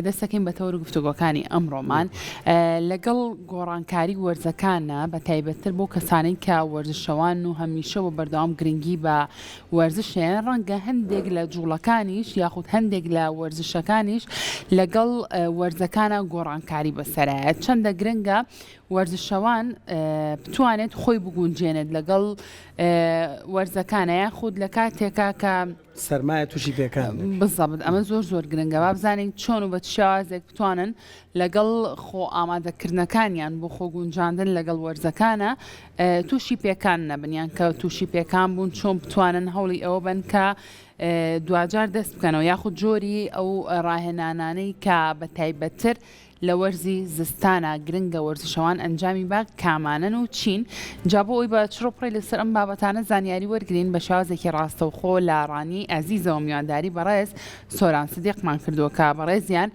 دەستەکەین بە تەوەر گفتوگۆکانی ئەمڕۆمان لەگەڵ گۆڕانکاری وەرزەکانە بە تایبەتتر بۆ کەسانەی کە وەرزشەوان و هەمیشە بە بەردەوام گرنگی بە وەرزشیان ڕەنگە هەندێک لە جوڵەکانیش یاخود هەندێک لە وەرزشەکانیش لەگەڵ وەرزەکانە گۆڕانکاری بەسەرایە چەندە گرنگە وەرزشەوان بتوانێت خۆی بگونجێنێت لەگەڵ وەرزەکانە یاخود لە کاتێکا کە سەرمایە تووشی پێکان بزەبت ئەمە زۆر گرنگە با بزانین چۆن و بە شێوازێک بتوانن لەگەڵ خۆ ئامادەکردنەکانیان بۆ خۆگونجاندن لەگەڵ وەرزەکانە تووشی پێکان نەبنیان کە تووشی پێکان بوون چۆن بتوانن هەوڵی ئەوە بن کە دوجار دەست بکەنەوە یاخود جۆری ئەو ڕاهێنانانەی کە بە تایبەتتر لە وەرزی زستانە گرنگە وەرزشەوان ئەنجامی با کامانن و چین جا بۆ ئەوی بە چڕۆپڕی لەسەر ئەم بابەتانە زانیاری وەرگین بە شێوازێکی ڕاستەوخۆ لە ڕانی ئەزیزەوە میوانداری بەڕێز سۆران سدیقمان کردووە کە بەڕێزیان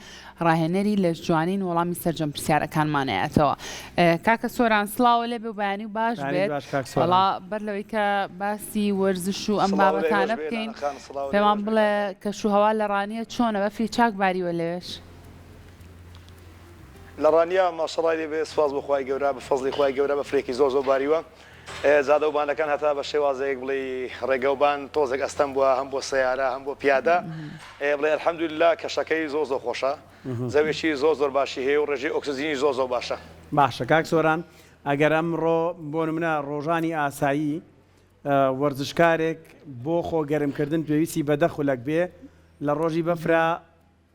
ڕاهێنەری لە جوانین وەڵامی سەرجەم پرسیارەکانمانەیەتەوە کاکە سۆران سڵاوە لێ بێ بەیانی و باش بێت وەڵا بەر لەوەی کە باسی وەرزش و ئەم بابەتانە بکەین پێمان بڵێ کەشوهەوا لە ڕانیە چۆنە بەفری چاک باریوە لێش لە ڕانیا ماشەڵای لێ بێ سپاس بخوای گەورە بە فەزلی خوای گەورە بە فرێکی زۆر باریوە زادەوبانەکان هەتا بە شێوازەیەک بڵێ ڕێگەوبان تۆزێک ئەستەم بووە هەم بۆ سەیارە هەم بۆ پیادە بڵێ ئەلحەمدوللا کەشەکەی زۆر خۆشە زەویشی زۆر باشی هەیە و ڕێژەی ئۆکسجینی زۆر باشە باشە کاک سۆران ئەگەر ئەمڕۆ بۆ نمونە ڕۆژانی ئاسایی وەرزشکارێک بۆ خۆ گەرمکردن پێویستی بە دەخولەک بێ لە ڕۆژی بەفرا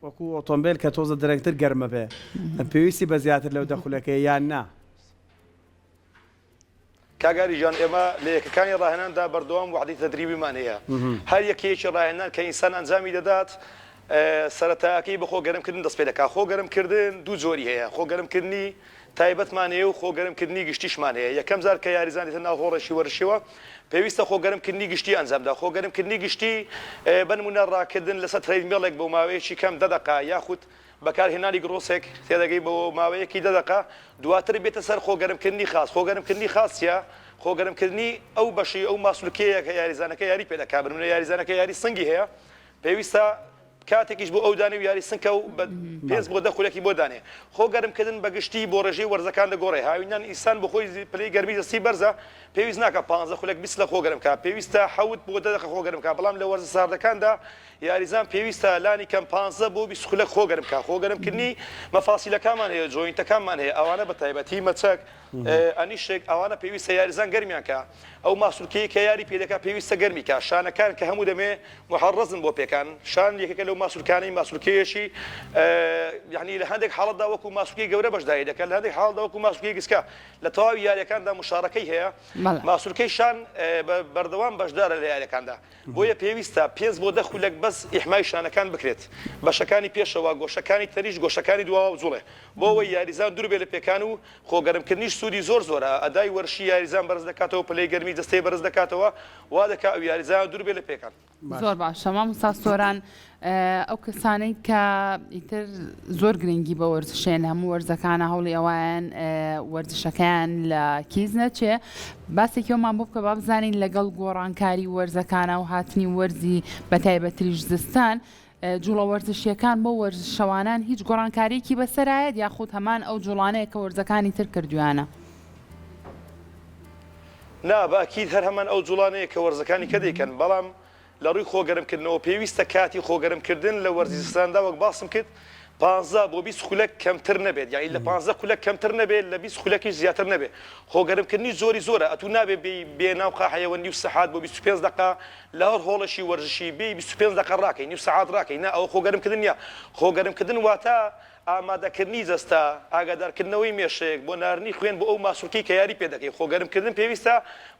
وەکو ئۆتۆمبیل کە تۆزە درەنگتر گەرمە بێ پێویستی بە زیاتر لەو دەخولەکەی یان نا کاگاری ژان ئێمە لە یەکەکانی ڕاهێناندا بەردەوام وحدەی تەدریبیمان هەیە هەر یەکێکی ڕاهێنان کە ئینسان ئەنجامی دەدات سەرەتاکەی بە خۆ گەرمکردن دەست پێ دەکات خۆ گەرمکردن دوو جۆری هەیە خۆ گەرمکردنی تایبەتمان هەیە و خۆ گەرمکردنی گشتیشمان هەیە یەکەم جار کە یاریزانێتە ناو هۆڕەشی وەرشەوە پێویستە خۆ گەرمکردنی گشتی ئەنجامدا خۆ گەرمکردنی گشتی بنمونە ڕاکردن لەسەر ترێدمیڵێک بۆ ماوەیەکی کەم 10 دقە یاخود بەکارهێنانی گرۆسێک تێدەگەی بۆ ماوەیەکی 10 دقە دواتر بێتە سەر خۆ گەرمکردنی خاص خۆ گەرمکردنی خاصە خۆ گەرمکردنی ئەو بەشی ئەو ماسوولکەیە کە یاریزانەکە یاری پێدەکات بنمونە یاریزانەکە یاری سنگی هەیە پێویستە کاتێکیش بۆ ئەو دانێ و یاری سنکە و پێنج بۆ دەخولێکی بۆ دانێ خۆ گەرمکردن بەگشتی بۆ ڕێژەی وەرزەکان دەگۆڕێ هاوینان ئینسان بە خۆی پلەی گەرمی دەستی بەرزە پێویست ناکە 15 خولێک 20 لە خۆ گەرمکە پێویستە 7 بۆ 10 خۆ گەرمکە بەڵام لە وەرزە ساردەکاندا یاریزان پێویستە لانی کەم 15 بۆ 20 خولێک خۆ گەرمکە خۆ گەرمکردنی مەفاسیلەکانمان هەیە جۆینتەکانمان هەیە ئەوانە بە تایبەتی مەچەک ئەنیشێک ئەوانە پێویستە یاریزان گەرمیانکە ئەو ماسوولکەیە کە یاری پێدەکات پێویستە گەرمیکە شانەکان کە هەموو دەمێ محەڕەزن بۆ پێکان شان یەکێکە لەو ماسوولکانەی ماسوولکەیەشی یعنی لە هەندێک حاڵەتدا وەکو ماسوولکەی گەورە بەشداری دەکات لە هەندێک حاڵەتدا وەکو ماسوولکەی گسکە لە تەواوی یاریەکاندا مشارەکەی هەیە ماسوولکەی شان بەردەوام بەشدارە لە یاریەکاندا بۆیە پێویستە 5 بۆ 10 خولێک بەس ئیحمای شانەکان بکرێت بەشەکانی پێشەوە گۆشەکانی تەریش گۆشەکانی دواوە جوڵێ بۆ ئەوەی یاریزان دوور بێ لە پێکان و خۆگەرمکردنیش سوودی زۆرە ئەدای وەرشی یاریزان بەرز دەکاتەوە پلەی گەرمی دەستەی بەرز دەکاتەوە وا دەکات ئەو یاریزان دوور بێ لە پێکان زۆر باشە مامۆستا سۆران ئەو کەسانەی کە ئیتر زۆر گرنگی بە وەرزشێن هەموو وەرزەکانە هەوڵی ئەوان وەرزشەکەیان لە کیز نەچێ باسێکیەوەمان بۆ بکە با بزانین لەگەڵ گۆڕانکاری وەرزەکانە و هاتنی وەرزی بە تایبەتریش زستان جوڵە وەرزشیەکان بۆ وەرزشەوانان هیچ گۆڕانکاریکی بەسەرایەت یاخود هەمان ئەو جوڵانەیە کە وەرزەکانی تر کردویانە نا باکیت هەر هەمان ئەو جوڵانەیە کە وەرزەکانی کە دەیکەن بەڵام لە ڕووی خۆگەرمکردنەوە پێویستە کاتی خۆگەرمکردن لە وەرزیستاندا وەک باسم کرد 15 بۆ 20 خولەک کەمتر نەبێت یعنی لە 15 خولەک کەمتر نەبێت لە 20 خولەکیش زیاتر نەبێت خۆگەرمکردنی زۆرە ئەتوو نابێت بێ ناو قاحەیەوە نیو سەعات بۆ 25 دقە لە هەر هۆڵەشی وەرزشی بێ 25 دقە ڕاکەی نیو سەعات ڕاکەی نا ئەو خۆگەرمکردن نیە خۆگەرمکردن واتە ئامادەکردنی جەستە ئاگادارکردنەوەی مێشەیەک بۆ نارنی خوێن بۆ ئەو ماسوولکەی کە یاری پێدەکەی خۆگەرمکردن پێویستە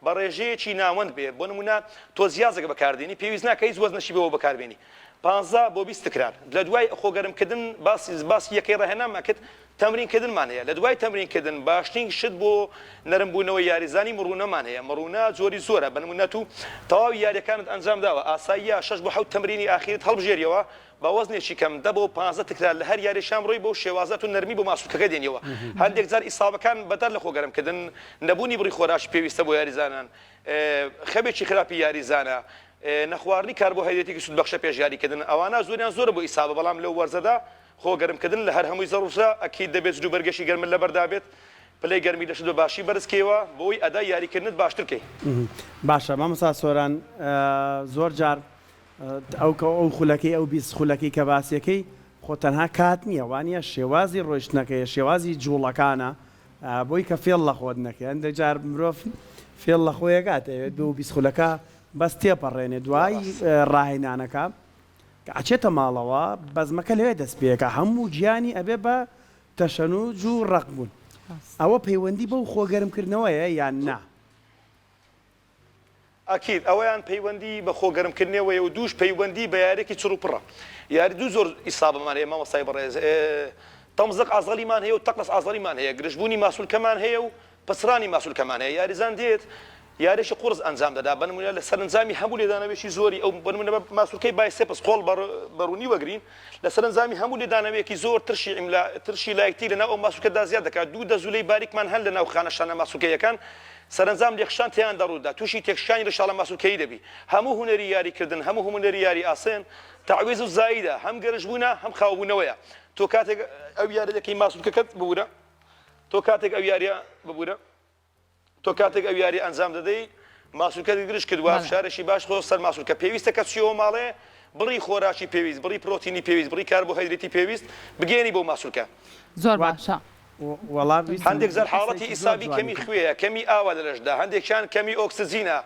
بە ڕێژەیەکی ناوەند بێ بۆ نمونە تۆ زیازێک بەکاردێنی پێویست ناکە هیچ وەزنەشی بەوە بەکاربێنی 15 بۆ 20 تکرار لە دوای خۆگەرمکردن باسی یەکەی ڕاهێنانمان کرد تەمرینکردنمان هەیە لە دوای تەمرینکردن باشترین شت بۆ نەرمبوونەوەی یاریزانی مڕوونەمان هەیە مڕوونە جۆری زۆرە بە نمونە تو تەواوی یاریەکانت ئەنجام داوە ئاساییە 6 بۆ 7 تەمرینی ئاخیرت هەڵبژێریەوە بە وەزنێکی کەم 10 بۆ 15 تکرار لە هەر یاریشان ڕۆی بۆ شێوازەت و نەرمی بۆ ماسوولکەکە دێنیەوە هەندێک جار ئیسابەکان بەدەر لە خۆگەرمکردن نەبوونی بڕی خۆراش پێویستە بۆ یاریزانان خەبێکی خراپی یاریزانە نەخواردنی کاربۆهایدرێتێکی سوودبەخشە پێش یاریکردن ئەوانە زۆریان زۆرە بۆ ئیسابە بەڵام لەو وەرزەدا خۆ گەرمکردن لە هەر هەمووی زەڕوسا ئەکید دەبێت جلو بەرگەشی گەرمن لە بەردابێت پلەی گەرمی دەشت بە باشی بەرزکەوە بۆی ئەدا یاریکردنت باشترکەی باشە مامۆستا سۆران زۆر جار ئەو خولەکەی ئەو بیست خولەکەی کە باسیەکەی خۆ تەنها کات نییە وانە شێوازی ڕۆیشتنەکەی شێوازی جوڵەکانە بۆی کە فێڵ لە خۆت نەکەی هەندێک جار مرۆڤ فێڵ لە خۆیەکات دو بیست خولەکە بەس تێپەڕێنێ دوای ڕاهێنانەکە کە ئەچێتە ماڵەوە بەزمەکە لەوێ دەست پێەکە هەموو گیانی ئەبێ بە تەشەنوج و ڕقبوون ئەوە پەیوەندی بەو خۆگەرمکردنەوەیە یان نا ئاکید ئەوەیان پەیوەندی بە خۆگەرمکردنەوەی و دووش پەیوەندی بە یارێکی چڕوپڕە یاری دوو زۆر ئیسابمان هەیە مامۆستای بەڕێز تەمزق ئازەڵیمان هەیە و تەقلس ئازەڵیمان هەیە گرژبوونی ماسوولکەمان هەیە و پسرانی ماسوولکەمان هەیە یاریزان دێت یارێکی قورس ئەنجام دەدا بنمونە لە سەرنجامی هەموو لێدانەوێکی زۆری ئەو بنمونە ماسوولکەی بای سێ پس قۆڵ بەڕوونی وەگرین لە سەرنجامی هەموو لێدانەوەیەکی زۆر ترشی لایەکتی لەناو ئەو ماسوولکەدا زیاد دەکات دوو دەزولەی باریکمان هەن لەناو خانەشانە ماسوولکەیەکان سەرنجام لێخشان تیان دەڕوودا تووشی تێکشانی ڕشاڵە ماسوولکەی دەبی هەموو هونەری یاریکردن هەموو هونەری یاری ئاسێن تعویز و زایدە هەم گەرژبوونە هەم خاوبوونەوەیە تۆ کاتێک ئەو یاریەکەی ماسوولکەکەت ببوورە تۆ کاتێک ئەو یاریە ببوورە تۆ کاتێک ئەو یاری ئەنجام دەدەی ماسوولکەت گرش کردووە شارێکی باش خۆ سەر ماسوولکە پێویستە کە چیەوە ماڵێ بڕی خۆراکی پێویست بڕی پرۆتینی پێویست بڕی کاربۆهایدرێتی پێویست بگێنی بۆ ماسوولکە زۆر باشە هەندێک زەر حاڵەتی ئیسابی کەمی خوێیە کەمی ئاوا لە لەشدا هەندێکیان کەمی ئۆکسجینە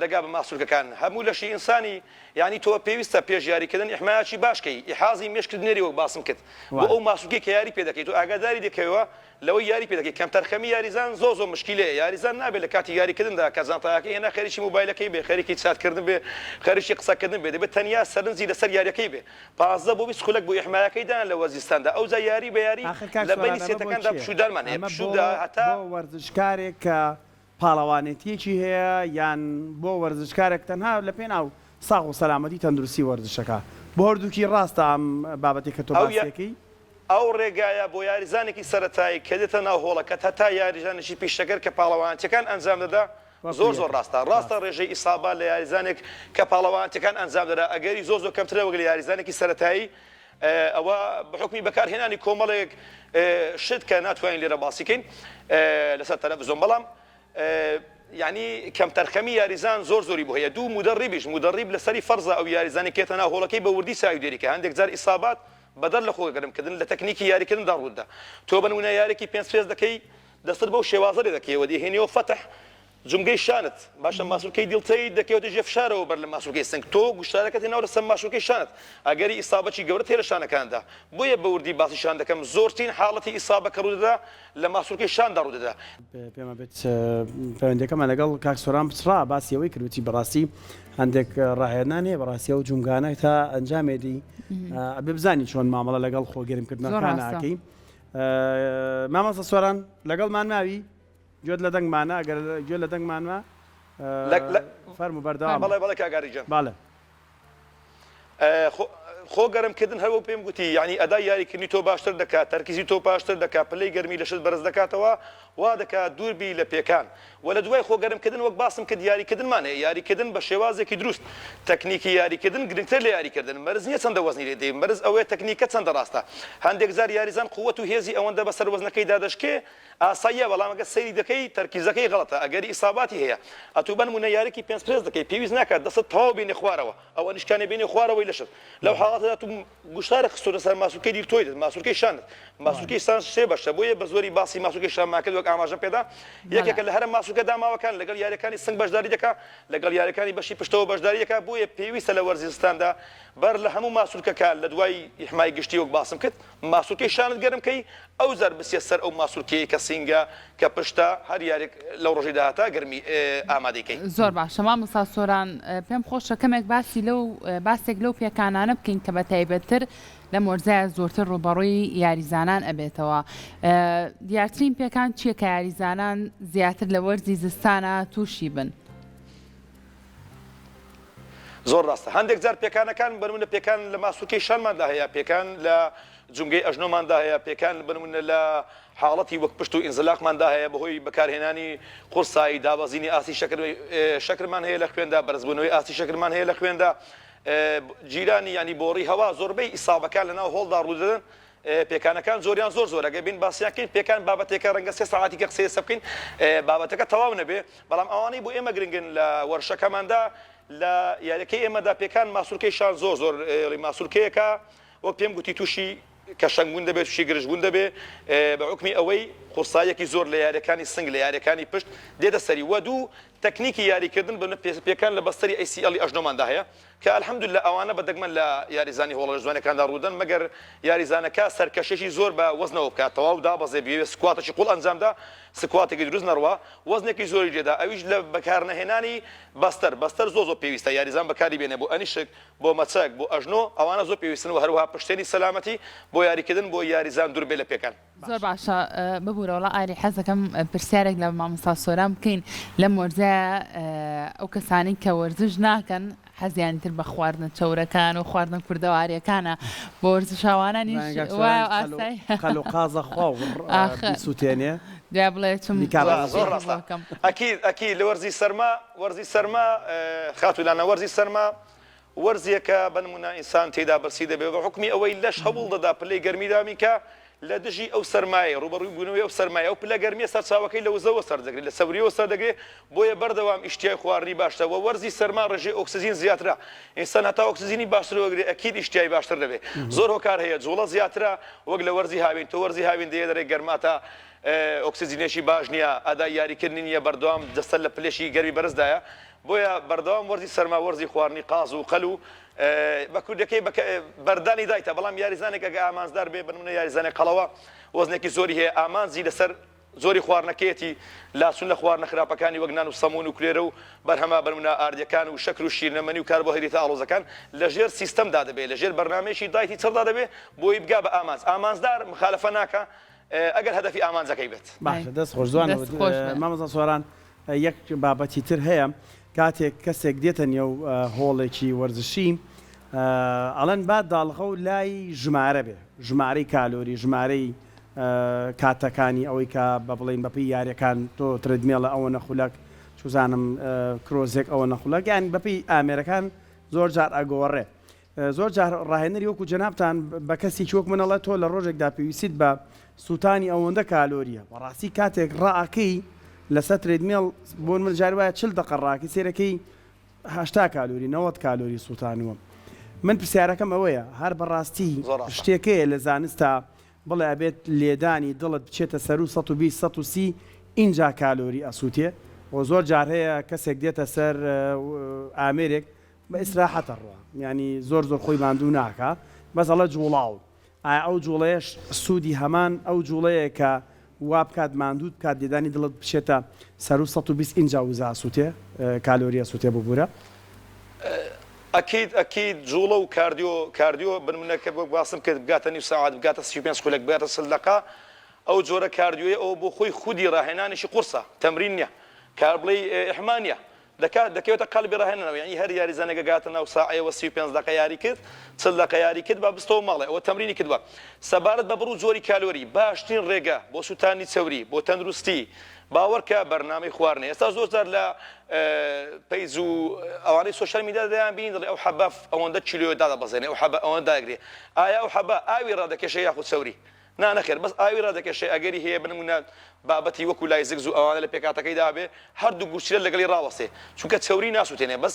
لەگا بە ماسوولکەکان هەموو لەشی ئینسانی یعنی تۆ پێویستە پێش یاریکردن ئیحمایەکی باشکەی ئیحازی مێشکردنێری وەک باسم کرد بۆ ئەو ماسوولکەی کە یاری پێ دەکەیت و ئاگاداری دەکەوە لەوەی یاری پێ دەکەیت کەم تەرخەمی یاریزان زۆر مشکلەیە یاریزان نابێت لە کاتی یاریکردندا کە زانتایەکەی هێنا خەریکی موبایلەکەی بێ خەریکی چاتکردن بێ خەریکی قسەکردن بێ دەبێت تەنیا سەرنجی لەسەر یاریەکەی بێ 15 بۆ 20 خولەک بۆ ئیحمایەکەی دان لە وەزیستاندا ئەوجا یاری بە یاری لە بینی سێتەکاندا پشودارمان هەیە پشودا هەتا وەرزشکارێک کە پاڵەوانێتیەکی هەیە یان بۆ وەرزشکارێک تەنها لە پێناو ساغ و سەلامەتی تەندروستی وەرزشەکە بۆ هەردووکی ڕاستە ئەم بابەتێک کە تۆ باسیەکەی ئەو ڕێگایە بۆ یاریزانێکی سەرەتایی کە دێتە ناو هۆڵەکەت هەتا یاریزانێکی پیشەکەر کە پاڵەوانەتەکان ئەنجام دەدا زۆر ڕاستە ڕێژەی ئیسابا لە یاریزانێک کە پاڵەوانەتەکان ئەنجام دەدا ئەگەری زۆر کەمترە وەک لە یاریزانێکی سەرەتایی ئەوە بەحکمی بەکارهێنانی کۆمەڵێک شت کە ناتوانین لێرە باسیکەین لەسەر تەلەڤیزۆن بەڵام یعنی کەم تەرخەمی یاریزان زۆری بۆ هەیە دوو مدەڕیبیش مدەڕیب لەسەری فەرزە ئەو یاریزانی کێتە ناو هۆڵەکەی بە وردی ساوی دێریکە هەندێک جار ئیسابات بەدەر لە خۆگەرمکردن لە تەکنیکی یاریکردندا ڕوودا تۆ بنمونە یارێکی پێنج پێز دەکەی دەستت بەو شێوازە لێ دەکەیەوە دەهێنیەوە فەتح جمگەی شانت باشە ماسوولکەی دیڵتەی دەکەوێتە ژێ فشارەوە بەر لە ماسوولکەی سنگ تۆ گوشتارەکەت هێناوە لەسەر ماسوولکەی شانت ئەگەری ئیسابەتی گەورە تێ لە شانەکاندا بۆیە بە وردی باسی شان دەکەم زۆرترین حاڵەتی ئیسابە کە ڕوودەدا لە ماسوولکەی شاندا ڕوودەدا پێمە بێت پەیوەندەکەمە لەگەڵ کاک سۆران پچڕا باسیەوەی کردوتی بەڕاستی هەندێک ڕاهێنان هەیە بەڕاستی ئەو جومگانە تا ئەنجامێدی ئەبێ بزانی چۆن مامەڵە لەگەڵ خۆگەرمکردنەکانەکەی مامۆستا سۆران لەگەڵمان ناوی گوێت لە دەنگمانە ئەگەر گوێ لە دەنگمانوە فەرموو بەردەوام بەڵێ کاگاری جان باڵێ خۆگەرمکردن هەرەوە پێم گوتی یعنی ئەدا یاریکردنی تۆ باشتر دەکات تەرکیزی تۆ باشتر دەکات پلەی گەرمی لەشت بەرز دەکاتەوە وا دەکات دووربی لە پێکان و لە دوای خۆگەرمکردن وەک باسم کرد یاریکردنمان هەیە یاریکردن بە شێوازێکی دروست تەکنیکی یاریکردن گرنگتر لە یاریکردن مەرز نییە چەندە وەزنی لێ دەی مەرز ئەوەیە تەکنیکە چەندە ڕاستە هەندێک زار یاریزان قووەت و هێزی ئەوەندە بەسەر وەزنەکەیدا دەشکێ ئاساییە بەڵام ئەگەر سەیری دەکەی تەرکیزەکەی غەڵەتە ئەگەری ئیساباتی هەیە ئەتوو بنمونە یارێکی پێنج پرێز دەکەی پێویست ناکات دەستت تەواو بینی خوارەوە ئەوە نیشکانێ بینی خوارەوەی لەشت لەو حاڵەتەدا تو گوشتارە خستۆتە سەر ماسوولکەی دیر تۆی دێت ماسوولکەی شانت ماسوولکەی شان سێ بەشە بۆیە بە زۆری باسی ماسوولکەی شانمان کرد وەک ئاماژەم پێدا یەکێکە لە هەرە ماسوولکە داماوەکان لەگەڵ یاریەکانی سنگ بەشداری دەکات لەگەڵ یاریەکانی بەشی پشتەوە بەشداری دەکات بۆیە پێویستە لە وەرزستاندا بەر لە هەموو ماسوولکەکان لە دوای ئیحمای گشتی وەک باسم کرد ماسوولکەی شانت گەرمکەی ئەو زەر بسیە سەر ئەو ماسوولکەیە کە سینگە کە پشتە هەر یارێک لەو ڕۆژیدا هەتا گەرمی ئامادەیکەی زۆر باشە مامۆستا سۆران پێم خۆشە کەمێک باسێک لەو پێکانانە بکەین کە بە تایبەتتر لە مۆرزایە زۆرتر ڕوبەڕووی یاریزانان ئەبێتەوە دیارترین پێکان چییە کە یاریزانان زیاتر لە وەرزی زستانە تووشی بن زۆر ڕاستە هەندێک جار پێکانەکان بنمونە پێکان لە ماسوولکەی شانماندا هەیە پێکان لە جونگەی ئەژنۆماندا هەیە پێکان بنمونە لە حاڵەتی وەک پشت و ئینزلاقماندا هەیە بەهۆی بەکارهێنانی قورسایی دابەزینی ئاسی شەکرمان هەیە لە خوێندا بەرزبوونەوەی ئاسی شەکرمان هەیە لە خوێندا جیرانی ینی بۆڕی هەوا زۆربەی ئیسابەکان لەناو هۆڵدا ڕوودەدەن پێکانەکان زۆریان زۆر ئەگە بین باسییانکەین پێکان بابەتێکە ڕەنگە 3 ساعاتێکە قسەیە بکەین بابەتەکە تەواو نەبێ بەڵام ئەوانەی بۆ ئێمە گرنگن لە وەرشەکەماندا لە یاریەکەی ئێمەدا پێکان ماسوولکەیشان زۆر ماسوولکەیەکە وە پێم گوتی تووشی کە شەنگبوون دەبێت تووشی گرژبوون دەبێ بە حکمی ئەوەی قورسایەکی زۆر لە یاریەکانی سنگ لە یاریەکانی پشت دێتە سەری وە دوو تەکنیکی یاریکردن بە پێکان لە بەستەری ACL ئەژنۆماندا هەیە کە الحەمدولillah ئەوانە بەدەگمەن لە یاریزانی هۆڵە جوانەکاندا ڕوودەن مەگەر یاریزانەکە سەرکەشێکی زۆر بە وەزنەوە بکات تەواو دابەزێ بێ سکواتێکی قوڵ ئەنجامدا سکواتێکی دروست نەڕوە وەزنێکی زۆری لێدا ئەویش لە بەکارنەهێنانی بەستەر زۆر پێویستە یاریزان بەکاری بێنێ بۆ ئەنیشک بۆ مەچەک بۆ ئەژنۆ ئەوانە زۆر پێویستن و هەروەها پشتێنی سەلامەتی بۆ یاریکردن بۆ یاریزان دوور بێ لە پێکان زۆر باشە ببوورەوەڵە ئاری حەزەکەم پرسیارێک لە مامۆستا سۆران بکەین لەم وەرزەیە ئەو کەسانی کە وەرزش ناکەن حەزیان تر بە خواردنە چەورەکان و خواردنە کوردەوارریەکانە بۆ وەرزشاوانانیش ئاسای قەل و قازە خوا سووتێنێ دوای بڵێ چم زۆر ڕاستە ئەکی لە وەرزی سەرما خاتولانە وەرزی سەرما وەرزیەکە بنمونە ئینسان تێدا بەرسی دەبێت بە حکمی ئەوەی لەش هەوڵ دەدا پلەی گەرمیدامیکە لە دژی ئەو سەرمایە ڕوبەڕووی بوونەوەی ئەو سەرمایە ئەو پلە گەرمیە سەرچاوەکەی لە وزەوە سەردەگرێت لە سەوریەوە سەردەگرێت بۆیە بەردەوام ئیشتیای خواردنی باشتەوە وەرزی سەرما ڕێژەی ئۆکسسیژین زیاترە ئینسان هەتا ئۆکسسیژینی باشترەوەگرێت ئەکید ئیشتیای باشتر دەبێت زۆر هۆکار هەیە جوڵە زیاترە وەک لە وەرزی هاوین تۆ وەرزی هاوین دەیە دەرێک گەرماتە ئۆکسسیژینێکی باش نییە ئەدا یاریکردنی نیە بەردەوام دەستە لە پلێشی گەرمی بەرزدایە بۆیە بەردەوام وەرزی سەرما وەرزی خواردنی قاز و قەل و بە کوردەکەی بەردانی دایتە بەڵام یاریزانێک ئەگە ئامانزدار بێ بنمونە یاریزانێک قەڵەوە وەزنێکی زۆری هەیە ئامانزی لەسەر زۆری خواردنەکەیەتی لاسون لە خواردنە خراپەکانی وەک نان و سەمون و کولێرە و بەرهەما بنمونە ئاردیەکان و شەکر و شیرنەمەنی و کاربۆهایدرێتە ئاڵۆزەکان لەژێر سیستەمدا دەبێت لەژێر بەرنامەیەکی دایتی چڕدا دەبێت بۆی بگا بە ئامانزدار مخالەفە ناکە ئەگەر هەدەفی ئامانزەکەی بێت باشە دەست خۆش جوان مامۆستا سۆران یەک بابەتی تر هەیە کاتێک کەسێک دێتە نێو هۆڵێکی وەرزشی ئەڵەن بعد داڵخە و لای ژمارە بێ ژمارەی کالۆری ژمارەی کاتەکانی ئەوەی کە بە بڵین بەپی یاریەکان تۆ ترێدمێڵە ئەوە نەخولەک چوزانم کرۆزێک ئەوە نەخولەک یان بەپی ئامێرەکان زۆر جار ئەگۆڕێ زۆر جار ڕاهێنەری وەکو جەنابتان بە کەسی چۆک منەڵە تۆ لە ڕۆژێکدا پێویستیت بە سووتانی ئەوەندە کالۆریە بەڕاستی کاتێک ڕائەکەی لەسەر ترێدمێڵ بۆ من جار وایە 40 دقە ڕاکی سێرەکەی 80 کالۆری 90 کالۆری سووتانوە من پرسیارەکەم ئەوەیە هەر بەڕاستی شتێکەیە لە زانستا بڵێ ئەبێت لێدانی دڵت بچێتە سەر و 120 اینجا کالۆری ئەسووتێ و زۆر جار هەیە کەسێک دێتە سەر ئامێرێک بە ئیسراحەتە ڕوە ینی زۆر خۆی ماندوو ناکە بەس ئەڵە جوڵاو ئەو جوڵەیەش سوودی هەمان ئەو جوڵەیە کە وا بکات ماندوو بکات لێدانی دڵت بچێتە سەر و 120 اینجا وزا ئەسووتێ کالۆریە سووتێ ببوورە ئەکید جوڵە و کاردیۆ بنمونەکە بۆ باسم کرد بگاتە نی ساعات بگاتە 35 خولێک بگاتە 30 دقە ئەو جۆرە کاردیۆیە ئەو بۆ خۆی خودی ڕاهێنانیشی قورسە تەمرین نییە کار بڵێ ئەحمانە دەکەوێتە قەلبی ڕاهێنەوە یعنی هەر یاریزانەکە گاتە ناو ساعەیەوە 35 دقە یاری کرد 40 دقە یاری کرد با بستەوە ماڵێ ئەوە تەمرینی کردووە سەبارەت بە بڕوو زۆری کالۆری باشترین ڕێگە بۆ سووتانی چەوری بۆ تەندروستی باوەڕکە بەرنامەی خواردنە ئێستا زۆرجار لە پەیز و ئەوانەی سۆشیال میدیا دەیان بینین دەڵێ ئەو حەبە ئەوەندە کیلۆ دادەبەزێنێ ئەو حەبە ئەوەندە داگرێ ئایا ئەو حەبە ئاوی ڕادەکێشە یاخود چەوری نانەخێر بەس ئاوی ڕادەکێشێ ئەگەری هەیە بنمونە بابەتی وەکو لای زگز و ئەوانە لە پێکاتەکەی دابێ هەردوو گوشتە لەگەڵی ڕاوەستێ چونکە چەوری ناسووتێنێ بەس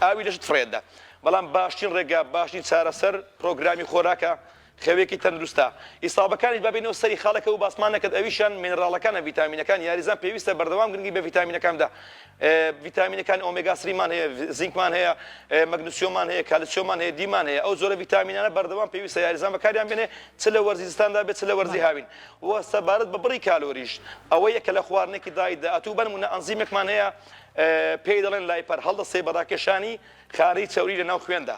ئاوی لەشت فرێتدا بەڵام باشترین ڕێگە باشترین چارەسەر پرۆگرامی خۆراکە خەوێکی تەندروستە ئیسابەکانی بابینەوە سەری خاڵەکە و باسمان نەکرد ئەویشان مینرالەکانە ڤیتامینەکان یاریزان پێویستە بەردەوام گرنگی بە ڤیتامینەکاندا ڤیتامینەکان ئۆمێگا 3مان هەیە زینکمان هەیە مەگنسیۆمان هەیە کالسیۆمان هەیە دیمان هەیە ئەو زۆرە ڤیتامینانە بەردەوام پێویستە یاریزان بەکاریان بێنێ چ لە وەرزیستاندا بێت چ لە وەرزی هاوین وە سەبارەت بە بڕی کالۆریش ئەوەیە کە لە خواردنێکی دایدا ئەتوو بنمونە ئەنزیمێکمان هەیە پێی دەڵێن لایپەر هەڵدەسێ بەڕاکێشانی خانەی چەوری لە ناو خوێندا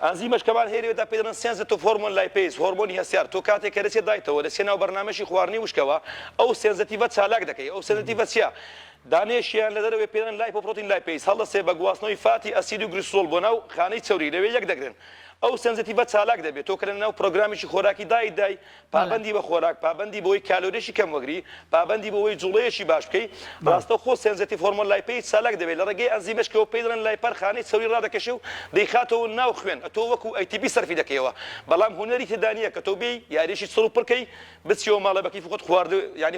ئەنزیمەش کەمان هێرێدا پێ دەڵێن سێنزێت هۆرمۆن لایپێز هۆرمۆنی هەسیار تۆ کاتێک کە دەچێت دایتەوە لە سێناو بەرنامەشی خواردنی وشکەوە ئەو سێنزەتیڤە چالاک دەکەی ئەو سێنزەتیڤە چییە دانێشیان لە دەرەوەی پێدەن لایپۆپرۆتین لایپێز هەڵدەسێ بە گواستنەوەی فاتی ئەسید و گلیسۆل بۆ ناو خانەی چەوری لەوێ یەک دەگرن ئەو سنسیتیڤە چالاک دەبێت تۆ کە لە ناو پرۆگرامیشی خۆراکی دای پابندی بە خۆراک پابندی بۆی کالۆریشی کەم وەگری پابندی بەوەی جوڵەیەشی باش بکەی ڕاستە خۆ سنسیتیڤ هۆرمۆن لایپەی چالاک دەبێت لە ڕێگەی ئەنزیمەشکەوە پێی دەڵێن لایپەر خانەی سەوری ڕادەکەشێ و دەیخاتەوە ناو خوێن تۆ وەکو ئەیتیپی سەرفی دەکەیەوە بەڵام هونەری تێدا نییە کە تۆ بێی یاریشی سڵ پڕکەی بچیەوە ماڵە بەکی خۆت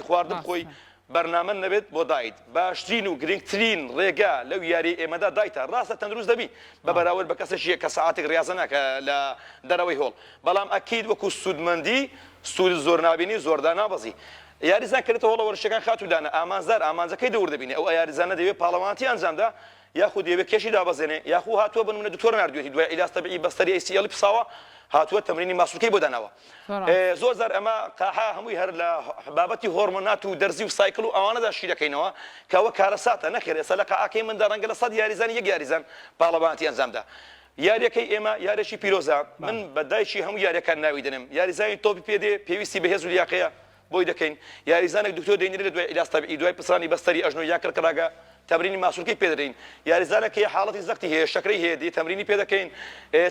خواردن خۆی بەرنامە نەبێت بۆ دایت باشترین و گرنگترین ڕێگا لەو یاری ئێمەدا دایتە ڕاستە تەندروست دەبی بە بەراورد بە کەسێکی کە سەعاتێک ڕاستە ناکە لە دەرەوەی هۆڵ بەڵام ئەکید وەکو سوودمەندی سوود زۆر نابینی زۆردا نابەزی یاریزان کردێتە هۆڵە وەرشەکان خاتودانە ئامانزار ئامانجەکەی دەوردەبینێ ئەو یاریزانە دەوێت پاڵەوانتی ئەنجامدا یاخود دەوێت کێشی دابەزێنێ یاخود هاتووە بنمونە دکتۆر نردوێتی دوای عیلاج تەبیعی بەستەری ACL پساوە هاتووە تەمرینی ماسوولکەی بۆ داناوە زۆر زار ئەمە قاحا هەمووی هەر لە بابەتی هۆرمۆنات و دەرزی و سایکل و ئەوانەدا شی دەکەینەوە کەەوە کارەساتە نەخێر ئێستا لە قاعەکەی مندا ڕەنگە لە 100 یاریزانی یەک یاریزان پاڵەوانتی ئەنجامدا یاریەکەی ئێمە یارێکی پیرۆزە من بەدایکی هەموو یاریەکان ناوی دەنم یاریزانی تۆپی پێدێ پێویستی بەهێز و لیاقەیە بۆی دەکەین یاریزانێک دکتۆر دەینێت لە دوای عیلاج تەبیعی دوای پسرانی بەستەری ئەژنۆ یان کڕکڕاگە تەمرینی ماسوولکەی پێدەین یاریزانێک هەیە حاڵەتی زەختی هەیە شەکرەی هەیە دی تەمرینی پێ دەکەین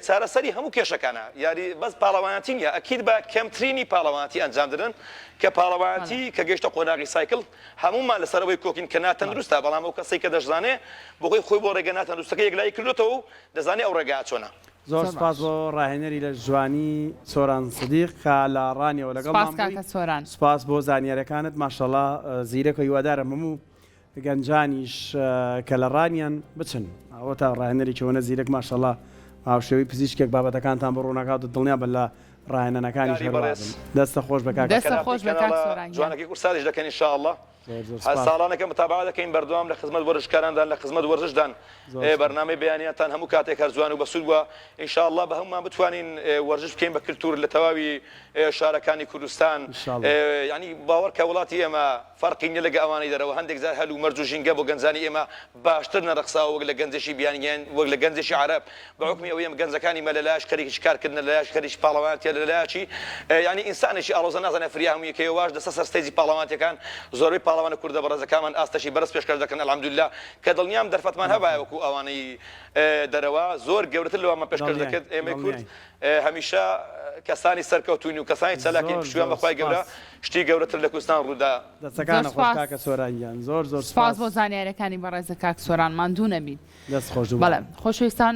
چارەسەری هەموو کێشەکانە یاری بەس پاڵەوانەتی نیە ئەکید بە کەمترینی پاڵەوانەتی ئەنجام دەدەن کە پاڵەوانەتی کە گەیشتە قۆناغی سایکل هەمومان لەسەرەوەی کۆکین کە ناتەندروستە بەڵام ئەو کەسەی کە دەشزانێ بۆ خۆی بۆ ڕێگە ناتەندروستەکە یەکلای کردوێتەوە و دەزانێ ئەو ڕێگا چۆنە زۆر سپاس بۆ ڕاهێنەری لە جوانی سۆران سدیق کە لە ڕانیەوە لەگەڵ سپاس بۆ زانیاریەکانت ماشەڵڵا زیرەکە هیوادارم هەموو گەنجانیش کە لە ڕانیان بچن ئەوە تا ڕاهێنەری چۆنە زیرەک ماشەڵڵا هاوشێوی پزیشکێک بابەتەکانتان بە ڕوونەکات دڵنیا بە لە ڕاهێنەکانی دەستە خۆش بە جوانەکەی قورسادیش دەکەن ئینشاءالله ساڵانەکە متابعە دەکەین بەردەوام لە خزمەت وەرزشکاراندا لە خزمەت وەرزشدان بەرنامەی بەیانیانتان هەموو کاتێک هەرجوان و بەسوود وە ئینشاءالله بە هەمومان بتوانین وەرزش بکەین بە کلتور لە تەواوی شارەکانی کوردستان ینی باوەڕکە وڵاتی ئێمە فەرقی نیە لەگە ئەوانەی دەرەوە هەندێک جار هەلو مەرج و ژینگە بۆ گەنجانی ئێمە باشتر نەرەخساوە وەک لە گەنجێکی بیانیان وەک لە گەنجێکی عەرەب بەحوکمی ئەوەی ئەم گەنجەکانی مە لە لایەش خەریکی کارکردن لە لایەش خەریکی پاڵەوانتیە لە لایەکی ینی ئینسانێکی ئاڵۆزە نازانێ فریا هەموو یەکەوە واش دەسە سەر ستێجی پاڵەوانتیەکان زۆربەی پاڵەوانە کوردە بەڕێزەکانمان ئاستەشی بەرز پێشکەش دەکەن الحەمدولله کە دڵنیام دەرفەتمان هەبایە وەکو ئەوانەی دەرەوە زۆر گەورەتر لەوەمان پێشکەش دەکرد ئێمەی کورد هەمیشە کەسانی سەرکەوتوین و کەسانی چالاکین پشتیوان بەخوای گەورە شتی گەورەتر لە کوردستان ڕوودا دەستەکانە خۆش کاکە سۆرانیان زۆر سپاس بۆ زانیاریەکانی بەڕێز کاک سۆران ماندوو نەبین دەست خۆش بەڵێ خۆشەویستان